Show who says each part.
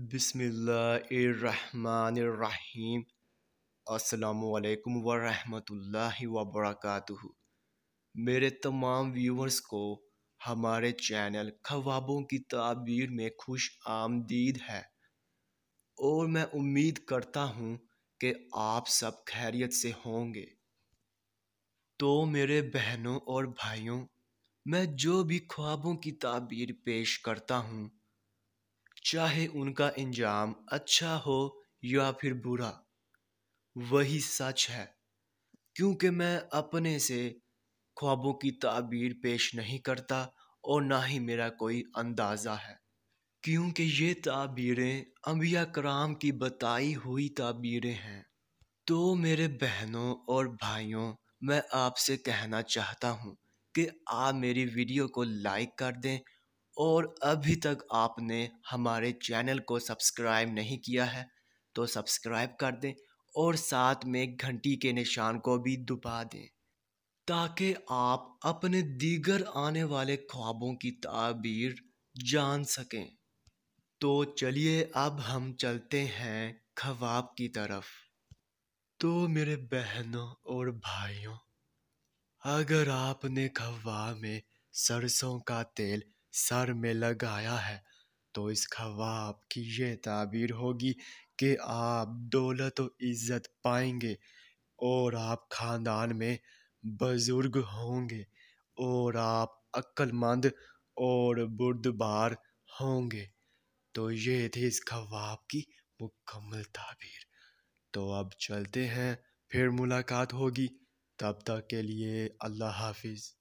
Speaker 1: बिस्मिल्लाहिर्रहमानिर्रहीम। अस्सलामुअलैकुम वरहमतुल्लाहि वबरकातुहू। मेरे तमाम व्यूवर्स को हमारे चैनल ख्वाबों की ताबीर में खुश आमदीद है और मैं उम्मीद करता हूँ कि आप सब खैरियत से होंगे। तो मेरे बहनों और भाइयों, मैं जो भी ख्वाबों की ताबीर पेश करता हूँ, चाहे उनका अंजाम अच्छा हो या फिर बुरा, वही सच है। क्योंकि मैं अपने से ख्वाबों की ताबीर पेश नहीं करता और ना ही मेरा कोई अंदाज़ा है, क्योंकि ये ताबीरें अंबिया कराम की बताई हुई ताबीरें हैं। तो मेरे बहनों और भाइयों, मैं आपसे कहना चाहता हूँ कि आप मेरी वीडियो को लाइक कर दें और अभी तक आपने हमारे चैनल को सब्सक्राइब नहीं किया है तो सब्सक्राइब कर दें और साथ में घंटी के निशान को भी दबा दें, ताकि आप अपने दीगर आने वाले ख्वाबों की ताबीर जान सकें। तो चलिए अब हम चलते हैं ख्वाब की तरफ। तो मेरे बहनों और भाइयों, अगर आपने ख्वाब में सरसों का तेल सर में लगाया है तो इस ख्वाब की ये ताबीर होगी कि आप दौलत और इज्जत पाएंगे और आप खानदान में बुजुर्ग होंगे और आप अक्लमंद और बुर्दबार होंगे। तो ये थी इस ख्वाब की मुकम्मल ताबीर। तो अब चलते हैं, फिर मुलाकात होगी। तब तक के लिए अल्लाह हाफिज़।